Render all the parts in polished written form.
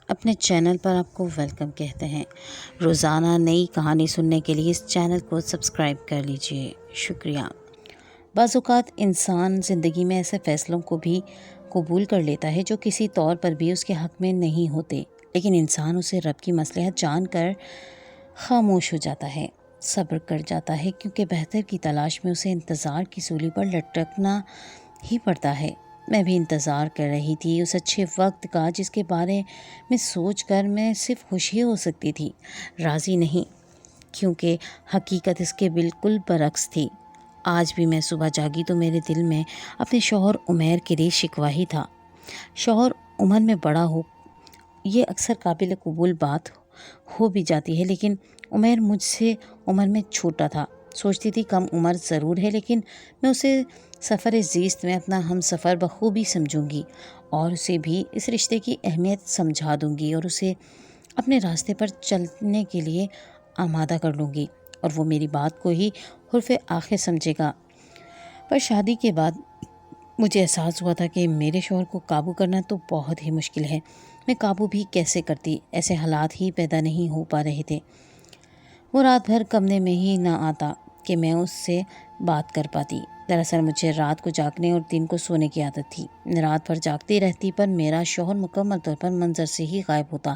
اپنے چینل پر آپ کو ویلکم کہتے ہیں۔ روزانہ نئی کہانی سننے کے لیے اس چینل کو سبسکرائب کر لیجئے۔ شکریہ۔ بعض اوقات انسان زندگی میں ایسے فیصلوں کو بھی قبول کر لیتا ہے جو کسی طور پر بھی اس کے حق میں نہیں ہوتے، لیکن انسان اسے رب کی مصلحت جان کر خاموش ہو جاتا ہے، صبر کر جاتا ہے، کیونکہ بہتر کی تلاش میں اسے انتظار کی سولی پر لٹکنا ہی پڑتا ہے۔ میں بھی انتظار کر رہی تھی اس اچھے وقت کا جس کے بارے میں سوچ کر میں صرف خوشی ہو سکتی تھی، راضی نہیں، کیونکہ حقیقت اس کے بالکل برعکس تھی۔ آج بھی میں صبح جاگی تو میرے دل میں اپنے شوہر عمیر کے لیے شکوہ ہی تھا۔ شوہر عمر میں بڑا ہو، یہ اکثر قابل قبول بات ہو بھی جاتی ہے، لیکن عمیر مجھ سے عمر میں چھوٹا تھا۔ سوچتی تھی کم عمر ضرور ہے، لیکن میں اسے سفر زیست میں اپنا ہم سفر بخوبی سمجھوں گی اور اسے بھی اس رشتے کی اہمیت سمجھا دوں گی اور اسے اپنے راستے پر چلنے کے لیے آمادہ کر لوں گی، اور وہ میری بات کو ہی حرف آخر سمجھے گا۔ پر شادی کے بعد مجھے احساس ہوا تھا کہ میرے شوہر کو قابو کرنا تو بہت ہی مشکل ہے۔ میں قابو بھی کیسے کرتی، ایسے حالات ہی پیدا نہیں ہو پا رہے تھے۔ وہ رات بھر کمرے میں ہی نہ آتا کہ میں اس سے بات کر پاتی۔ دراصل مجھے رات کو جاگنے اور دن کو سونے کی عادت تھی۔ رات بھر جاگتی رہتی، پر میرا شوہر مکمل طور پر منظر سے ہی غائب ہوتا۔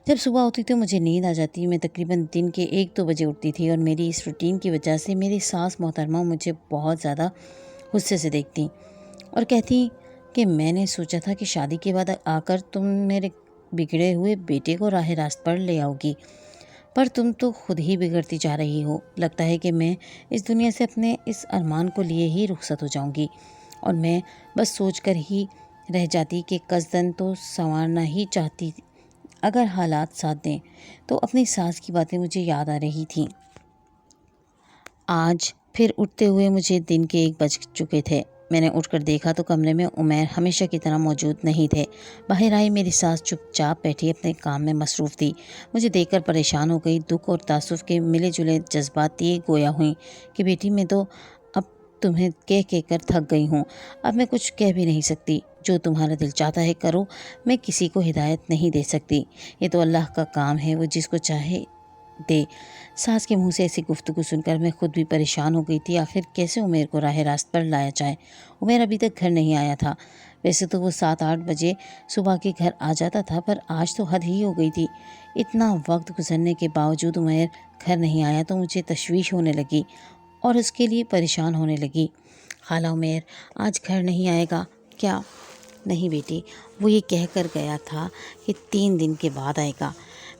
جب صبح ہوتی تو مجھے نیند آ جاتی۔ میں تقریباً دن کے 1-2 بجے اٹھتی تھی، اور میری اس روٹین کی وجہ سے میری ساس محترمہ مجھے بہت زیادہ غصے سے دیکھتی اور کہتی کہ میں نے سوچا تھا کہ شادی کے بعد آ کر تم میرے بگڑے ہوئے بیٹے کو راہ راست پر لے آؤ گی، پر تم تو خود ہی بگڑتی جا رہی ہو۔ لگتا ہے کہ میں اس دنیا سے اپنے اس ارمان کو لیے ہی رخصت ہو جاؤں گی، اور میں بس سوچ کر ہی رہ جاتی کہ قصداً تو سنوارنا ہی چاہتی، اگر حالات ساتھ دیں۔ تو اپنی ساس کی باتیں مجھے یاد آ رہی تھیں۔ آج پھر اٹھتے ہوئے مجھے دن کے 1 بج چکے تھے۔ میں نے اٹھ کر دیکھا تو کمرے میں عمیر ہمیشہ کی طرح موجود نہیں تھے۔ باہر آئی، میری ساس چپ چاپ بیٹھی اپنے کام میں مصروف تھی۔ مجھے دیکھ کر پریشان ہو گئی۔ دکھ اور تاسف کے ملے جلے جذبات یہ گویا ہوئیں کہ بیٹی میں تو اب تمہیں کہہ کر تھک گئی ہوں، اب میں کچھ کہہ بھی نہیں سکتی۔ جو تمہارا دل چاہتا ہے کرو، میں کسی کو ہدایت نہیں دے سکتی، یہ تو اللہ کا کام ہے، وہ جس کو چاہے دے۔ ساس کے منہ سے ایسی گفتگو سن کر میں خود بھی پریشان ہو گئی تھی۔ آخر کیسے عمیر کو راہ راست پر لایا جائے؟ عمیر ابھی تک گھر نہیں آیا تھا۔ ویسے تو وہ 7-8 بجے صبح کے گھر آ جاتا تھا، پر آج تو حد ہی ہو گئی تھی۔ اتنا وقت گزرنے کے باوجود عمیر گھر نہیں آیا تو مجھے تشویش ہونے لگی اور اس کے لیے پریشان ہونے لگی۔ خالہ عمیر آج گھر نہیں آئے گا کیا؟ نہیں بیٹی، وہ یہ کہہ کر گیا تھا کہ 3 دن کے بعد آئے گا،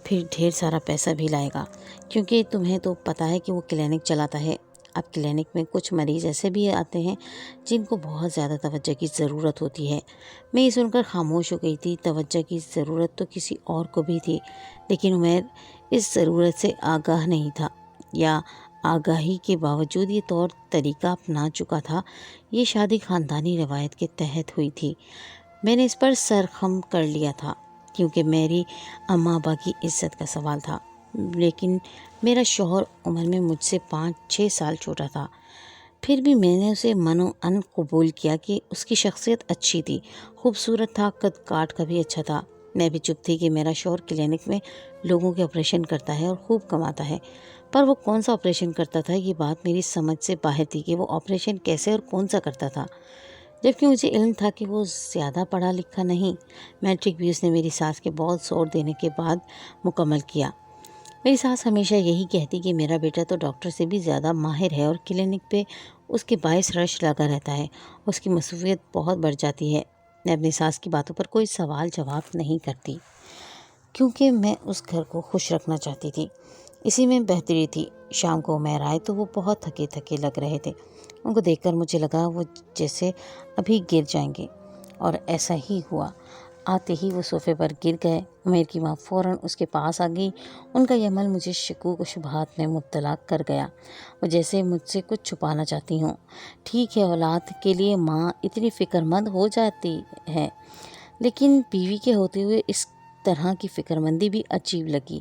پھر ڈھیر سارا پیسہ بھی لائے گا، کیونکہ تمہیں تو پتہ ہے کہ وہ کلینک چلاتا ہے۔ اب کلینک میں کچھ مریض ایسے بھی آتے ہیں جن کو بہت زیادہ توجہ کی ضرورت ہوتی ہے۔ میں یہ سن کر خاموش ہو گئی تھی۔ توجہ کی ضرورت تو کسی اور کو بھی تھی، لیکن عمیر اس ضرورت سے آگاہ نہیں تھا، یا آگاہی کے باوجود یہ طور طریقہ اپنا چکا تھا۔ یہ شادی خاندانی روایت کے تحت ہوئی تھی۔ میں نے اس پر سر خم کر لیا تھا کیونکہ میری اماں ابا کی عزت کا سوال تھا، لیکن میرا شوہر عمر میں مجھ سے 5-6 سال چھوٹا تھا۔ پھر بھی میں نے اسے من و عن قبول کیا کہ اس کی شخصیت اچھی تھی، خوبصورت تھا، قد کاٹ کا بھی اچھا تھا۔ میں بھی چپ تھی کہ میرا شوہر کلینک میں لوگوں کے آپریشن کرتا ہے اور خوب کماتا ہے، پر وہ کون سا آپریشن کرتا تھا، یہ بات میری سمجھ سے باہر تھی کہ وہ آپریشن کیسے اور کون سا کرتا تھا، جبکہ مجھے علم تھا کہ وہ زیادہ پڑھا لکھا نہیں۔ میٹرک بھی اس نے میری ساس کے بہت زور دینے کے بعد مکمل کیا۔ میری ساس ہمیشہ یہی کہتی کہ میرا بیٹا تو ڈاکٹر سے بھی زیادہ ماہر ہے اور کلینک پہ اس کے باعث رش لگا رہتا ہے، اس کی مصروفیت بہت بڑھ جاتی ہے۔ میں اپنی ساس کی باتوں پر کوئی سوال جواب نہیں کرتی، کیونکہ میں اس گھر کو خوش رکھنا چاہتی تھی۔ اسی میں بہتری تھی۔ شام کو عمیر آئے تو وہ بہت تھکے تھکے لگ رہے تھے۔ ان کو دیکھ کر مجھے لگا وہ جیسے ابھی گر جائیں گے، اور ایسا ہی ہوا۔ آتے ہی وہ صوفے پر گر گئے۔ عمیر کی ماں فوراً اس کے پاس آ گئی۔ ان کا یہ عمل مجھے شکوک و شبہات میں مبتلا کر گیا، وہ جیسے مجھ سے کچھ چھپانا چاہتی ہوں۔ ٹھیک ہے، اولاد کے لیے ماں اتنی فکر مند ہو جاتی ہے، لیکن بیوی کے ہوتے ہوئے اس طرح کی فکر مندی بھی عجیب لگی۔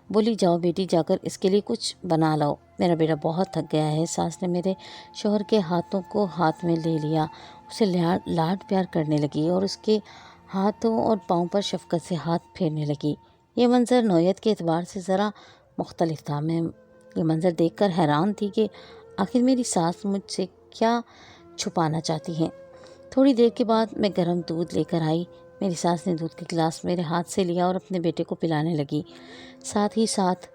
بولی جاؤ بیٹی، جا کر اس کے لیے کچھ بنا لاؤ، میرا بیٹا بہت تھک گیا ہے۔ ساس نے میرے شوہر کے ہاتھوں کو ہاتھ میں لے لیا، اسے لاڈ پیار کرنے لگی اور اس کے ہاتھوں اور پاؤں پر شفقت سے ہاتھ پھیرنے لگی۔ یہ منظر نوعیت کے اعتبار سے ذرا مختلف تھا۔ میں یہ منظر دیکھ کر حیران تھی کہ آخر میری ساس مجھ سے کیا چھپانا چاہتی ہیں۔ تھوڑی دیر کے بعد میں گرم دودھ لے کر آئی۔ میری ساس نے دودھ کا گلاس میرے ہاتھ سے لیا اور اپنے بیٹے کو پلانے لگی، ساتھ ہی ساتھ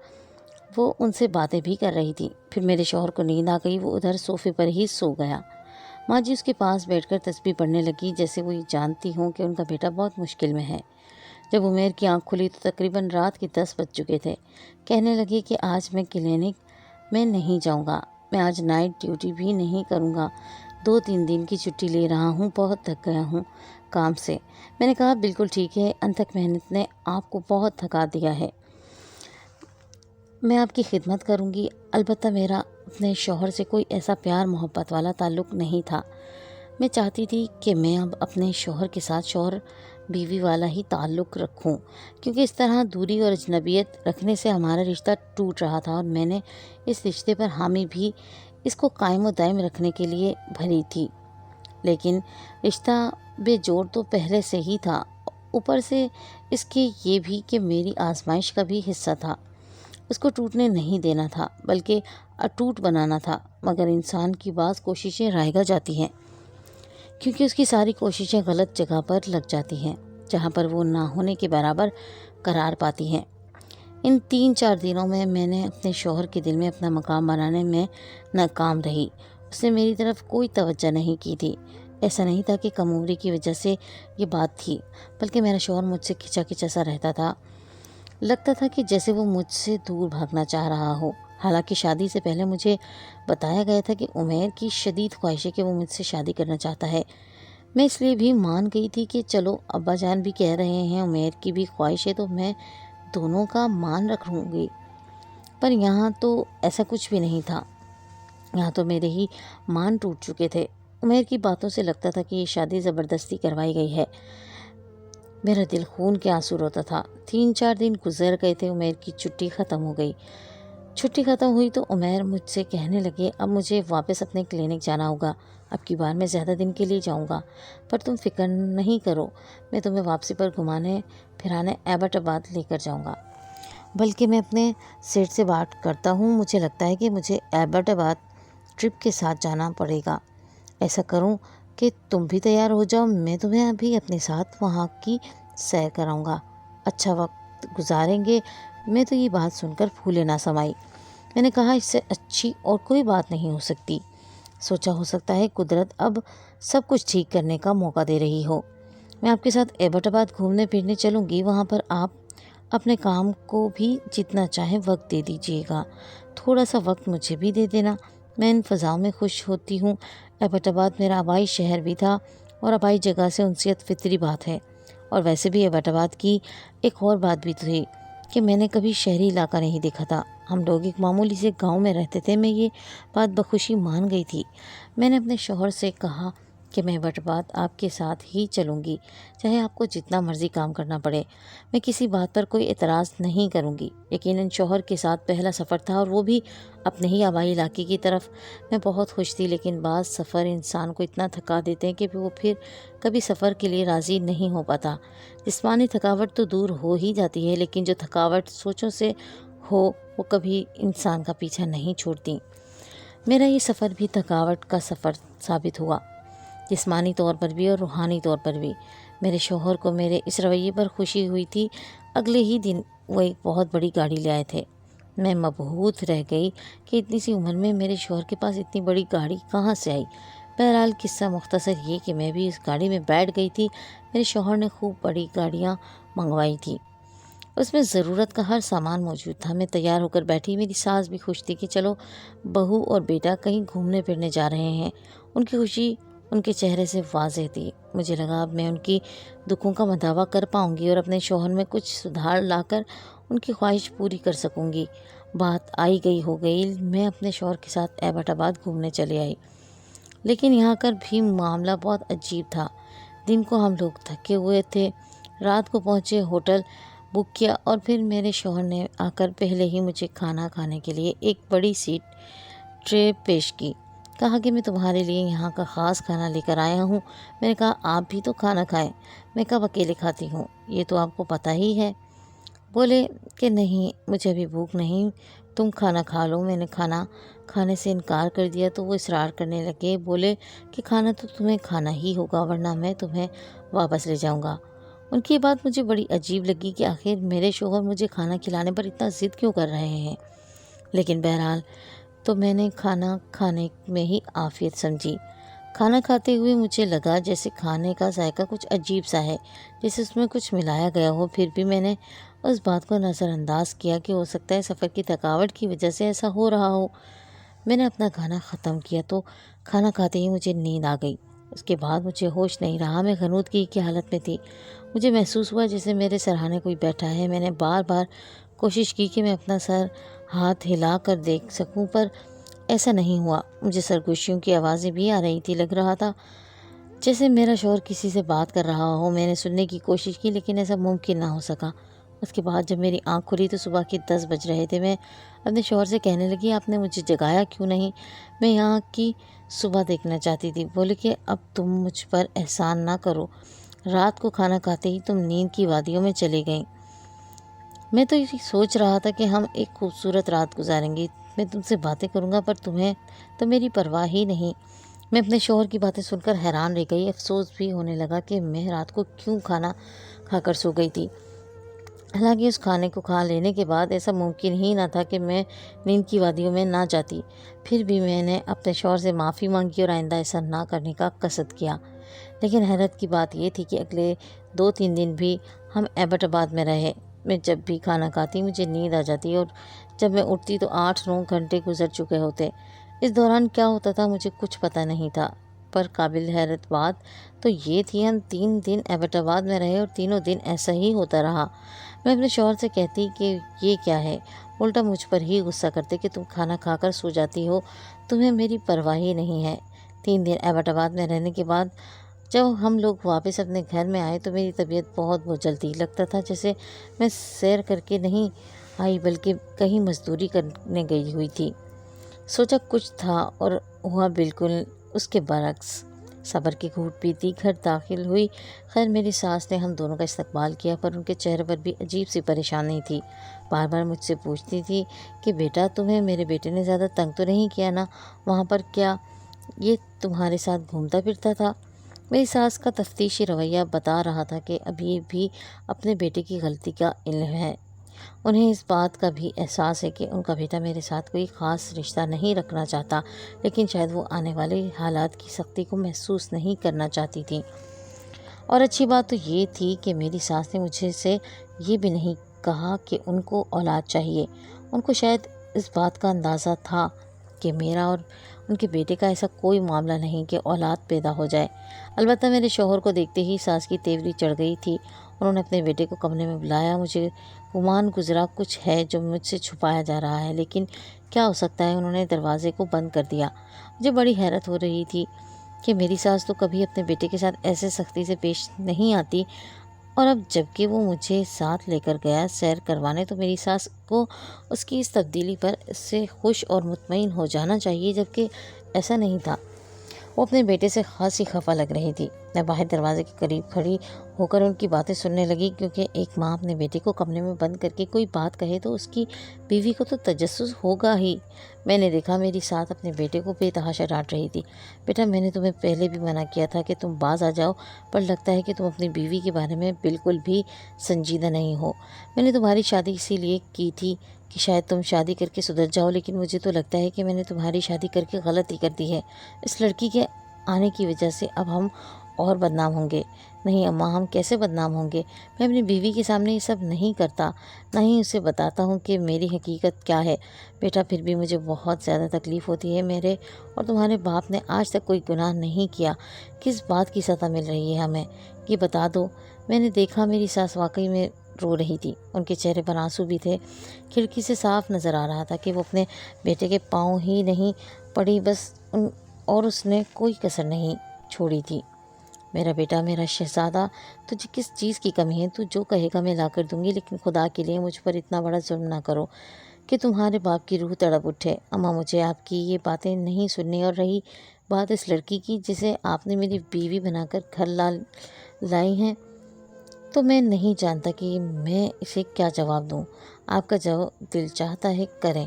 وہ ان سے باتیں بھی کر رہی تھی۔ پھر میرے شوہر کو نیند آ گئی، وہ ادھر صوفے پر ہی سو گیا۔ ماں جی اس کے پاس بیٹھ کر تسبیح پڑھنے لگی، جیسے وہ یہ جانتی ہوں کہ ان کا بیٹا بہت مشکل میں ہے۔ جب عمیر کی آنکھ کھلی تو تقریباً رات کے 10 بج چکے تھے۔ کہنے لگی کہ آج میں کلینک میں نہیں جاؤں گا، میں آج نائٹ ڈیوٹی بھی نہیں کروں گا، 2-3 دن کی چھٹی لے رہا ہوں، بہت تھک گیا ہوں کام سے۔ میں نے کہا بالکل ٹھیک ہے، انتھک محنت نے آپ کو بہت تھکا دیا ہے، میں آپ کی خدمت کروں گی۔ البتہ میرا اپنے شوہر سے کوئی ایسا پیار محبت والا تعلق نہیں تھا۔ میں چاہتی تھی کہ میں اب اپنے شوہر کے ساتھ شوہر بیوی والا ہی تعلق رکھوں، کیونکہ اس طرح دوری اور اجنبیت رکھنے سے ہمارا رشتہ ٹوٹ رہا تھا، اور میں نے اس رشتے پر حامی بھی اس کو قائم و دائم رکھنے کے لیے بھری تھی۔ لیکن رشتہ بے جوڑ تو پہلے سے ہی تھا، اوپر سے اس کے یہ بھی کہ میری آزمائش کا بھی حصہ تھا۔ اس کو ٹوٹنے نہیں دینا تھا، بلکہ اٹوٹ بنانا تھا۔ مگر انسان کی بعض کوششیں رائگاں جاتی ہیں، کیونکہ اس کی ساری کوششیں غلط جگہ پر لگ جاتی ہیں، جہاں پر وہ نہ ہونے کے برابر قرار پاتی ہیں۔ ان 3-4 دنوں میں میں نے اپنے شوہر کے دل میں اپنا مقام بنانے میں ناکام رہی۔ اس نے میری طرف کوئی توجہ نہیں کی تھی۔ ایسا نہیں تھا کہ کم عمری کی وجہ سے یہ بات تھی، بلکہ میرا شوہر مجھ سے کھچا کھچا سا رہتا تھا۔ لگتا تھا کہ جیسے وہ مجھ سے دور بھاگنا چاہ رہا ہو۔ حالانکہ شادی سے پہلے مجھے بتایا گیا تھا کہ عمیر کی شدید خواہش ہے کہ وہ مجھ سے شادی کرنا چاہتا ہے۔ میں اس لیے بھی مان گئی تھی کہ چلو ابا جان بھی کہہ رہے ہیں، عمیر کی بھی خواہش ہے، تو میں دونوں کا مان رکھ لوں گی۔ پر یہاں تو ایسا کچھ بھی نہیں تھا۔ یہاں تو میرے ہی مان ٹوٹ چکے تھے۔ عمیر کی باتوں سے لگتا تھا کہ یہ شادی زبردستی کروائی گئی ہے۔ میرا دل خون کے آنسو روتا تھا۔ 3-4 دن گزر گئے تھے، عمیر کی چھٹی ختم ہو گئی۔ چھٹی ختم ہوئی تو عمیر مجھ سے کہنے لگے، اب مجھے واپس اپنے کلینک جانا ہوگا، اب کی بار میں زیادہ دن کے لیے جاؤں گا، پر تم فکر نہیں کرو، میں تمہیں واپسی پر گھمانے پھرانے ایبٹ آباد لے کر جاؤں گا۔ بلکہ میں اپنے سیٹ سے بات کرتا ہوں، مجھے لگتا ہے کہ مجھے ایبٹ آباد ٹرپ کے ساتھ جانا پڑے گا۔ ایسا کروں کہ تم بھی تیار ہو جاؤ، میں تمہیں ابھی اپنے ساتھ وہاں کی سیر کراؤں گا، اچھا وقت گزاریں گے۔ میں تو یہ بات سن کر پھولے نہ سمائی۔ میں نے کہا اس سے اچھی اور کوئی بات نہیں ہو سکتی۔ سوچا ہو سکتا ہے قدرت اب سب کچھ ٹھیک کرنے کا موقع دے رہی ہو۔ میں آپ کے ساتھ ایبٹ آباد گھومنے پھرنے چلوں گی، وہاں پر آپ اپنے کام کو بھی جتنا چاہیں وقت دے دیجیے گا، تھوڑا سا وقت مجھے بھی دے دینا، میں ان فضاؤں میں خوش ہوتی ہوں۔ ایبٹ آباد میرا آبائی شہر بھی تھا، اور آبائی جگہ سے انسیت فطری بات ہے۔ اور ویسے بھی ایبٹ آباد کی ایک اور بات بھی تھی کہ میں نے کبھی شہری علاقہ نہیں دیکھا تھا، ہم لوگ ایک معمولی سے گاؤں میں رہتے تھے۔ میں یہ بات بخوشی مان گئی تھی۔ میں نے اپنے شوہر سے کہا کہ میں ایبٹ آباد آپ کے ساتھ ہی چلوں گی، چاہے آپ کو جتنا مرضی کام کرنا پڑے، میں کسی بات پر کوئی اعتراض نہیں کروں گی۔ یقیناً شوہر کے ساتھ پہلا سفر تھا، اور وہ بھی اپنے ہی آبائی علاقے کی طرف۔ میں بہت خوش تھی، لیکن بعض سفر انسان کو اتنا تھکا دیتے ہیں کہ وہ پھر کبھی سفر کے لیے راضی نہیں ہو پاتا۔ جسمانی تھکاوٹ تو دور ہو ہی جاتی ہے، لیکن جو تھکاوٹ سوچوں سے ہو وہ کبھی انسان کا پیچھا نہیں چھوڑتی۔ میرا یہ سفر بھی تھکاوٹ کا سفر ثابت ہوا، جسمانی طور پر بھی اور روحانی طور پر بھی۔ میرے شوہر کو میرے اس رویے پر خوشی ہوئی تھی۔ اگلے ہی دن وہ ایک بہت بڑی گاڑی لے آئے تھے۔ میں مبہوت رہ گئی کہ اتنی سی عمر میں میرے شوہر کے پاس اتنی بڑی گاڑی کہاں سے آئی۔ بہرحال قصہ مختصر یہ کہ میں بھی اس گاڑی میں بیٹھ گئی تھی۔ میرے شوہر نے خوب بڑی گاڑیاں منگوائی تھی، اس میں ضرورت کا ہر سامان موجود تھا۔ میں تیار ہو کر بیٹھی، میری ساس بھی خوش تھی کہ چلو بہو اور بیٹا کہیں گھومنے پھرنے جا رہے ہیں۔ ان کی خوشی ان کے چہرے سے واضح تھی۔ مجھے لگا اب میں ان کی دکھوں کا مداوع کر پاؤں گی اور اپنے شوہر میں کچھ سدھار لا کر ان کی خواہش پوری کر سکوں گی۔ بات آئی گئی ہو گئی، میں اپنے شوہر کے ساتھ ایبٹ آباد گھومنے چلے آئی۔ لیکن یہاں کر بھی معاملہ بہت عجیب تھا۔ دن کو ہم لوگ تھکے ہوئے تھے، رات کو پہنچے، ہوٹل بک کیا، اور پھر میرے شوہر نے آ کر پہلے ہی مجھے کھانا کھانے کے لیے ایک بڑی سی ٹرے پیش کی۔ کہا کہ میں تمہارے لیے یہاں کا خاص کھانا لے کر آیا ہوں۔ میں نے کہا آپ بھی تو کھانا کھائیں، میں کب اکیلے کھاتی ہوں، یہ تو آپ کو پتہ ہی ہے۔ بولے کہ نہیں مجھے ابھی بھوک نہیں، تم کھانا کھا لو۔ میں نے کھانا کھانے سے انکار کر دیا تو وہ اصرار کرنے لگے، بولے کہ کھانا تو تمہیں کھانا ہی ہوگا ورنہ میں تمہیں واپس لے جاؤں گا۔ ان کی بات مجھے بڑی عجیب لگی کہ آخر میرے شوہر مجھے کھانا کھلانے پر اتنا ضد کیوں کر رہے ہیں، لیکن بہرحال تو میں نے کھانا کھانے میں ہی عافیت سمجھی۔ کھانا کھاتے ہوئے مجھے لگا جیسے کھانے کا ذائقہ کچھ عجیب سا ہے، جیسے اس میں کچھ ملایا گیا ہو، پھر بھی میں نے اس بات کو نظر انداز کیا کہ ہو سکتا ہے سفر کی تھکاوٹ کی وجہ سے ایسا ہو رہا ہو۔ میں نے اپنا کھانا ختم کیا تو کھانا کھاتے ہی مجھے نیند آ گئی۔ اس کے بعد مجھے ہوش نہیں رہا، میں غنودگی کی حالت میں تھی۔ مجھے محسوس ہوا جیسے میرے سرہانے کوئی بیٹھا ہے۔ میں نے بار بار کوشش کی کہ میں اپنا سر ہاتھ ہلا کر دیکھ سکوں، پر ایسا نہیں ہوا۔ مجھے سرگوشیوں کی آوازیں بھی آ رہی تھی، لگ رہا تھا جیسے میرا شوہر کسی سے بات کر رہا ہو۔ میں نے سننے کی کوشش کی لیکن ایسا ممکن نہ ہو سکا۔ اس کے بعد جب میری آنکھ کھلی تو صبح کے 10 بج رہے تھے۔ میں اپنے شوہر سے کہنے لگی آپ نے مجھے جگایا کیوں نہیں، میں یہاں کی صبح دیکھنا چاہتی تھی۔ بولے کہ اب تم مجھ پر احسان نہ کرو، رات کو کھانا کھاتے ہی تم نیند کی وادیوں میں چلی گئیں۔ میں تو یہ سوچ رہا تھا کہ ہم ایک خوبصورت رات گزاریں گے، میں تم سے باتیں کروں گا، پر تمہیں تو میری پرواہ ہی نہیں۔ میں اپنے شوہر کی باتیں سن کر حیران رہ گئی۔ افسوس بھی ہونے لگا کہ میں رات کو کیوں کھانا کھا کر سو گئی تھی۔ حالانکہ اس کھانے کو کھا لینے کے بعد ایسا ممکن ہی نہ تھا کہ میں نیند کی وادیوں میں نہ جاتی۔ پھر بھی میں نے اپنے شوہر سے معافی مانگی اور آئندہ ایسا نہ کرنے کا قصد کیا۔ لیکن حیرت کی بات یہ تھی کہ اگلے 2-3 دن بھی ہم ایبٹ آباد میں رہے۔ میں جب بھی کھانا کھاتی مجھے نیند آ جاتی اور جب میں اٹھتی تو 8-9 گھنٹے گزر چکے ہوتے۔ اس دوران کیا ہوتا تھا مجھے کچھ پتہ نہیں تھا، پر قابل حیرت بات تو یہ تھی ہم 3 دن ایبٹ آباد میں رہے اور تینوں دن ایسا ہی ہوتا رہا۔ میں اپنے شوہر سے کہتی کہ یہ کیا ہے، الٹا مجھ پر ہی غصہ کرتے کہ تم کھانا کھا کر سو جاتی ہو، تمہیں میری پرواہ ہی نہیں ہے۔ 3 دن ایبٹ آباد میں رہنے کے بعد جب ہم لوگ واپس اپنے گھر میں آئے تو میری طبیعت بہت بجھل تھی۔ لگتا تھا جیسے میں سیر کر کے نہیں آئی بلکہ کہیں مزدوری کرنے گئی ہوئی تھی۔ سوچا کچھ تھا اور ہوا بالکل اس کے برعکس۔ صبر کی گھونٹ پیتی گھر داخل ہوئی۔ خیر میری ساس نے ہم دونوں کا استقبال کیا، پر ان کے چہرے پر بھی عجیب سی پریشانی تھی۔ بار بار مجھ سے پوچھتی تھی کہ بیٹا تمہیں میرے بیٹے نے زیادہ تنگ تو نہیں کیا نا وہاں پر، کیا یہ تمہارے ساتھ گھومتا پھرتا تھا؟ میری ساس کا تفتیشی رویہ بتا رہا تھا کہ ابھی بھی اپنے بیٹے کی غلطی کا علم ہے۔ انہیں اس بات کا بھی احساس ہے کہ ان کا بیٹا میرے ساتھ کوئی خاص رشتہ نہیں رکھنا چاہتا، لیکن شاید وہ آنے والے حالات کی سختی کو محسوس نہیں کرنا چاہتی تھی۔ اور اچھی بات تو یہ تھی کہ میری ساس نے مجھے سے یہ بھی نہیں کہا کہ ان کو اولاد چاہیے۔ ان کو شاید اس بات کا اندازہ تھا کہ میرا اور ان کے بیٹے کا ایسا کوئی معاملہ نہیں کہ اولاد پیدا ہو جائے۔ البتہ میرے شوہر کو دیکھتے ہی ساس کی تیوری چڑھ گئی تھی۔ انہوں نے اپنے بیٹے کو کمرے میں بلایا۔ مجھے گمان گزرا کچھ ہے جو مجھ سے چھپایا جا رہا ہے، لیکن کیا ہو سکتا ہے؟ انہوں نے دروازے کو بند کر دیا۔ مجھے بڑی حیرت ہو رہی تھی کہ میری ساس تو کبھی اپنے بیٹے کے ساتھ ایسے سختی سے پیش نہیں آتی، اور اب جب کہ وہ مجھے ساتھ لے کر گیا سیر کروانے تو میری ساس کو اس کی اس تبدیلی پر اس سے خوش اور مطمئن ہو جانا چاہیے، جبکہ ایسا نہیں تھا۔ وہ اپنے بیٹے سے خاصی خفا لگ رہی تھی۔ میں باہر دروازے کے قریب کھڑی ہو کر ان کی باتیں سننے لگی، کیونکہ ایک ماں اپنے بیٹے کو کمرے میں بند کر کے کوئی بات کہے تو اس کی بیوی کو تو تجسس ہوگا ہی۔ میں نے دیکھا میری ساس اپنے بیٹے کو بے تحاشا ڈانٹ رہی تھی۔ بیٹا میں نے تمہیں پہلے بھی منع کیا تھا کہ تم باز آ جاؤ، پر لگتا ہے کہ تم اپنی بیوی کے بارے میں بالکل بھی سنجیدہ نہیں ہو۔ میں نے تمہاری شادی اسی لیے کی تھی کہ شاید تم شادی کر کے سدھر جاؤ، لیکن مجھے تو لگتا ہے کہ میں نے تمہاری شادی کر کے غلطی کر دی ہے۔ اس لڑکی کے آنے کی وجہ سے اب ہم اور بدنام ہوں گے۔ نہیں اماں، ہم کیسے بدنام ہوں گے؟ میں اپنی بیوی کے سامنے یہ سب نہیں کرتا، نہ ہی اسے بتاتا ہوں کہ میری حقیقت کیا ہے۔ بیٹا پھر بھی مجھے بہت زیادہ تکلیف ہوتی ہے۔ میرے اور تمہارے باپ نے آج تک کوئی گناہ نہیں کیا، کس بات کی سزا مل رہی ہے ہمیں، یہ بتا دو۔ میں نے دیکھا میری ساس واقعی میں رو رہی تھی۔ ان کے چہرے پر آنسو بھی تھے۔ کھڑکی سے صاف نظر آ رہا تھا کہ وہ اپنے بیٹے کے پاؤں ہی نہیں پڑی بس اور اس نے کوئی کسر نہیں چھوڑی تھی۔ میرا بیٹا، میرا شہزادہ، تجھے کس چیز کی کمی ہے؟ تو جو کہے گا میں لا کر دوں گی، لیکن خدا کے لیے مجھ پر اتنا بڑا ظلم نہ کرو کہ تمہارے باپ کی روح تڑپ اٹھے۔ اماں، مجھے آپ کی یہ باتیں نہیں سننی، اور رہی بات اس لڑکی کی جسے آپ نے میری بیوی بنا کر گھر لائی ہیں، تو میں نہیں جانتا کہ میں اسے کیا جواب دوں۔ آپ کا جو دل چاہتا ہے کریں،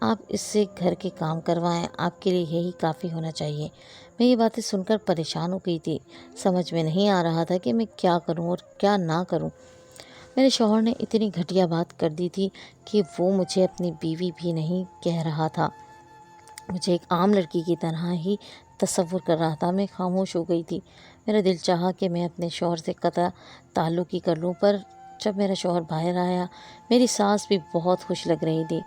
آپ اس سے گھر کے کام کروائیں، آپ کے لیے یہی کافی ہونا چاہیے۔ میں یہ باتیں سن کر پریشان ہو گئی تھی، سمجھ میں نہیں آ رہا تھا کہ میں کیا کروں اور کیا نہ کروں۔ میرے شوہر نے اتنی گھٹیا بات کر دی تھی کہ وہ مجھے اپنی بیوی بھی نہیں کہہ رہا تھا، مجھے ایک عام لڑکی کی طرح ہی تصور کر رہا تھا۔ میں خاموش ہو گئی تھی۔ میرا دل چاہا کہ میں اپنے شوہر سے قطع تعلق ہی کر لوں، پر جب میرا شوہر باہر آیا، میری ساس بھی بہت خوش لگ رہی تھی۔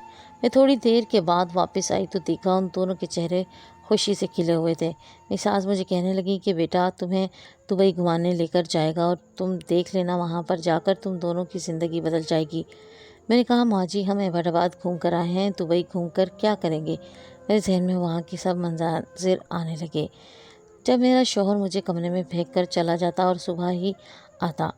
میں تھوڑی دیر کے بعد واپس آئی تو دیکھا ان دونوں کے چہرے خوشی سے کھلے ہوئے تھے۔ میری ساس مجھے کہنے لگی کہ بیٹا تمہیں دبئی گھمانے لے کر جائے گا، اور تم دیکھ لینا، وہاں پر جا کر تم دونوں کی زندگی بدل جائے گی۔ میں نے کہا ماں جی، ہم ایبٹ آباد گھوم کر آئے ہیں، دبئی گھوم کر کیا کریں گے؟ میرے ذہن میں وہاں کی سب مناظر آنے لگے، جب میرا شوہر مجھے کمرے میں پھینک کر چلا جاتا اور صبح ہی آتا،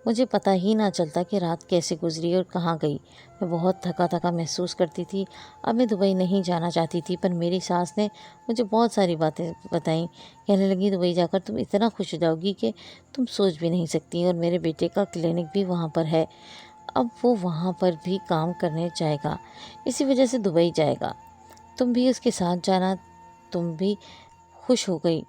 مجھے پتہ ہی نہ چلتا کہ رات کیسے گزری اور کہاں گئی۔ میں بہت تھکا تھکا محسوس کرتی تھی۔ اب میں دبئی نہیں جانا چاہتی تھی، پر میری ساس نے مجھے بہت ساری باتیں بتائیں۔ کہنے لگی دبئی جا کر تم اتنا خوش ہو جاؤ گی کہ تم سوچ بھی نہیں سکتی، اور میرے بیٹے کا کلینک بھی وہاں پر ہے، اب وہ وہاں پر بھی کام کرنے جائے گا، اسی وجہ سے دبئی جائے گا، تم بھی اس کے ساتھ جانا۔ تم بھی خوش ہو گئی۔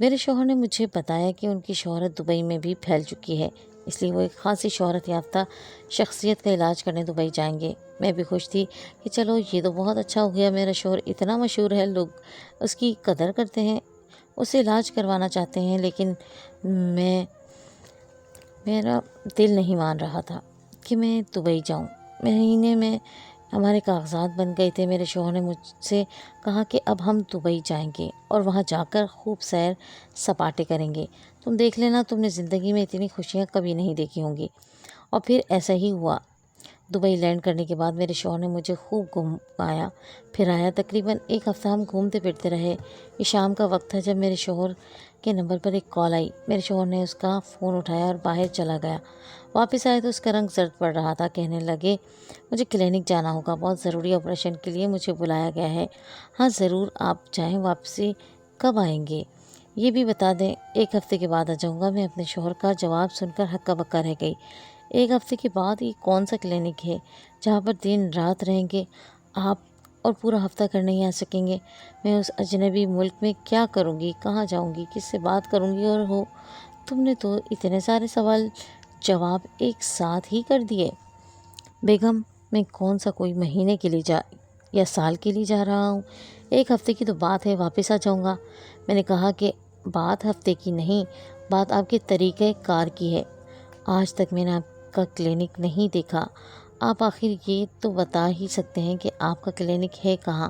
میرے شوہر نے مجھے بتایا کہ ان کی شہرت دبئی میں بھی پھیل چکی ہے، اس لیے وہ ایک خاصی شہرت یافتہ شخصیت کا علاج کرنے دبئی جائیں گے۔ میں بھی خوش تھی کہ چلو یہ تو بہت اچھا ہو گیا، میرا شوہر اتنا مشہور ہے، لوگ اس کی قدر کرتے ہیں، اسے علاج کروانا چاہتے ہیں، لیکن میرا دل نہیں مان رہا تھا کہ میں دبئی جاؤں۔ مہینے میں ہمارے کاغذات بن گئے تھے۔ میرے شوہر نے مجھ سے کہا کہ اب ہم دبئی جائیں گے اور وہاں جا کر خوب سیر سپاٹے کریں گے، تم دیکھ لینا، تم نے زندگی میں اتنی خوشیاں کبھی نہیں دیکھی ہوں گی۔ اور پھر ایسا ہی ہوا۔ دبئی لینڈ کرنے کے بعد میرے شوہر نے مجھے خوب گھمایا پھرایا، تقریباً ایک ہفتہ ہم گھومتے پھرتے رہے۔ یہ شام کا وقت تھا جب میرے شوہر کے نمبر پر ایک کال آئی۔ میرے شوہر نے اس کا فون اٹھایا اور باہر چلا گیا۔ واپس آئے تو اس کا رنگ زرد پڑ رہا تھا۔ کہنے لگے مجھے کلینک جانا ہوگا، بہت ضروری آپریشن کے لیے مجھے بلایا گیا ہے۔ ہاں ضرور، آپ جائیں، واپسی کب آئیں گے یہ بھی بتا دیں۔ ایک ہفتے کے بعد آ جاؤں گا۔ میں اپنے شوہر کا جواب سن کر ہکا بکا رہ گئی۔ ایک ہفتے کے بعد یہ کون سا کلینک ہے جہاں پر دن رات رہیں گے آپ اور پورا ہفتہ کر نہیں آ سکیں گے؟ میں اس اجنبی ملک میں کیا کروں گی، کہاں جاؤں گی، کس سے بات کروں گی؟ اور تم نے تو اتنے سارے سوال جواب ایک ساتھ ہی کر دیے۔ بیگم، میں کون سا کوئی مہینے کے لیے یا سال کے لیے جا رہا ہوں؟ ایک ہفتے کی تو بات ہے، واپس آ جاؤں گا۔ میں نے کہا کہ بات ہفتے کی نہیں، بات آپ کے طریقہ کار کی ہے۔ آج تک میں نے آپ کا کلینک نہیں دیکھا، آپ آخر یہ تو بتا ہی سکتے ہیں کہ آپ کا کلینک ہے کہاں؟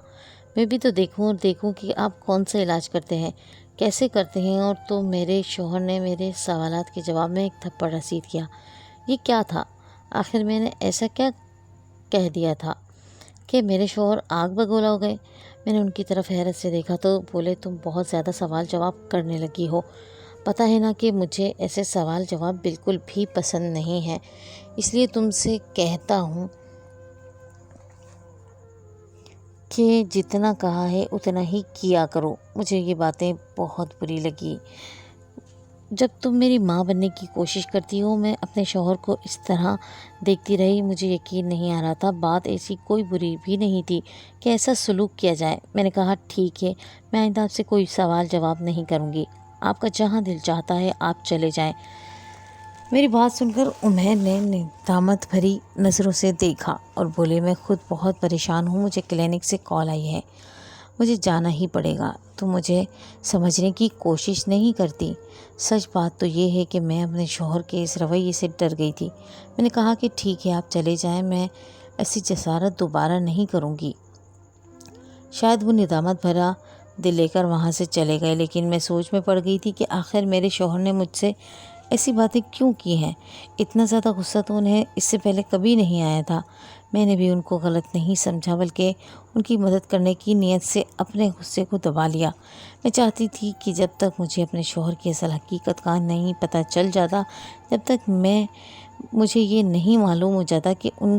میں بھی تو دیکھوں کہ آپ کون سا علاج کرتے ہیں، کیسے کرتے ہیں۔ اور تو میرے شوہر نے میرے سوالات کے جواب میں ایک تھپڑ رسید کیا۔ یہ کیا تھا؟ آخر میں نے ایسا کیا کہہ دیا تھا کہ میرے شوہر آگ بگولا ہو گئے؟ میں نے ان کی طرف حیرت سے دیکھا تو بولے تم بہت زیادہ سوال جواب کرنے لگی ہو، پتہ ہے نا کہ مجھے ایسے سوال جواب بالکل بھی پسند نہیں ہیں، اس لیے تم سے کہتا ہوں کہ جتنا کہا ہے اتنا ہی کیا کرو۔ مجھے یہ باتیں بہت بری لگی۔ جب تم میری ماں بننے کی کوشش کرتی ہو، میں اپنے شوہر کو اس طرح دیکھتی رہی، مجھے یقین نہیں آ رہا تھا۔ بات ایسی کوئی بری بھی نہیں تھی کہ ایسا سلوک کیا جائے۔ میں نے کہا ٹھیک ہے، میں آئندہ آپ سے کوئی سوال جواب نہیں کروں گی، آپ کا جہاں دل چاہتا ہے آپ چلے جائیں۔ میری بات سن کر عمیر نے ندامت بھری نظروں سے دیکھا اور بولے میں خود بہت پریشان ہوں، مجھے کلینک سے کال آئی ہے، مجھے جانا ہی پڑے گا۔ تو مجھے سمجھنے کی کوشش نہیں کرتی۔ سچ بات تو یہ ہے کہ میں اپنے شوہر کے اس رویے سے ڈر گئی تھی۔ میں نے کہا کہ ٹھیک ہے آپ چلے جائیں، میں ایسی جسارت دوبارہ نہیں کروں گی۔ شاید وہ ندامت بھرا دل لے کر وہاں سے چلے گئے، لیکن میں سوچ میں پڑ گئی تھی کہ آخر میرے شوہر نے مجھ سے ایسی باتیں کیوں کی ہیں؟ اتنا زیادہ غصہ تو انہیں اس سے پہلے کبھی نہیں آیا تھا۔ میں نے بھی ان کو غلط نہیں سمجھا، بلکہ ان کی مدد کرنے کی نیت سے اپنے غصے کو دبا لیا۔ میں چاہتی تھی کہ جب تک مجھے اپنے شوہر کی اصل حقیقت کا نہیں پتہ چل جاتا، جب تک مجھے یہ نہیں معلوم ہو جاتا کہ ان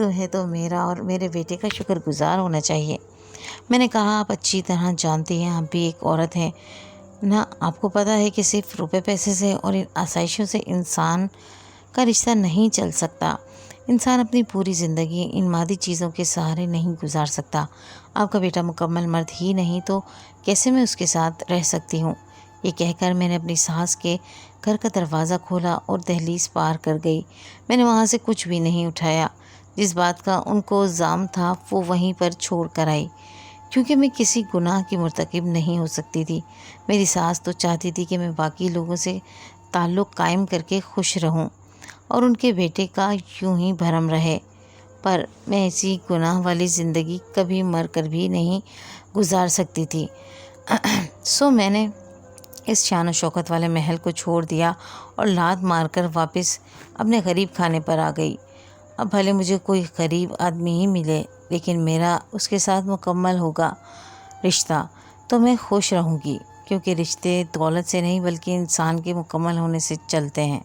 تمہیں تو میرا اور میرے بیٹے کا شکر گزار ہونا چاہیے۔ میں نے کہا آپ اچھی طرح جانتی ہیں آپ بھی ایک عورت ہیں نہ، آپ کو پتہ ہے کہ صرف روپے پیسے سے اور ان آسائشوں سے انسان کا رشتہ نہیں چل سکتا۔ انسان اپنی پوری زندگی ان مادی چیزوں کے سہارے نہیں گزار سکتا۔ آپ کا بیٹا مکمل مرد ہی نہیں تو کیسے میں اس کے ساتھ رہ سکتی ہوں؟ یہ کہہ کر میں نے اپنی ساس کے گھر کا دروازہ کھولا اور دہلیز پار کر گئی۔ میں نے وہاں سے کچھ بھی نہیں اٹھایا۔ جس بات کا ان کو الزام تھا وہ وہیں پر چھوڑ کر آئی، کیونکہ میں کسی گناہ کی مرتکب نہیں ہو سکتی تھی۔ میری ساس تو چاہتی تھی کہ میں باقی لوگوں سے تعلق قائم کر کے خوش رہوں اور ان کے بیٹے کا یوں ہی بھرم رہے، پر میں ایسی گناہ والی زندگی کبھی مر کر بھی نہیں گزار سکتی تھی۔ سو میں نے اس شان و شوکت والے محل کو چھوڑ دیا اور لات مار کر واپس اپنے غریب خانے پر آ گئی۔ اب بھلے مجھے کوئی غریب آدمی ہی ملے، لیکن میرا اس کے ساتھ مکمل ہوگا رشتہ تو میں خوش رہوں گی، کیونکہ رشتے دولت سے نہیں بلکہ انسان کے مکمل ہونے سے چلتے ہیں۔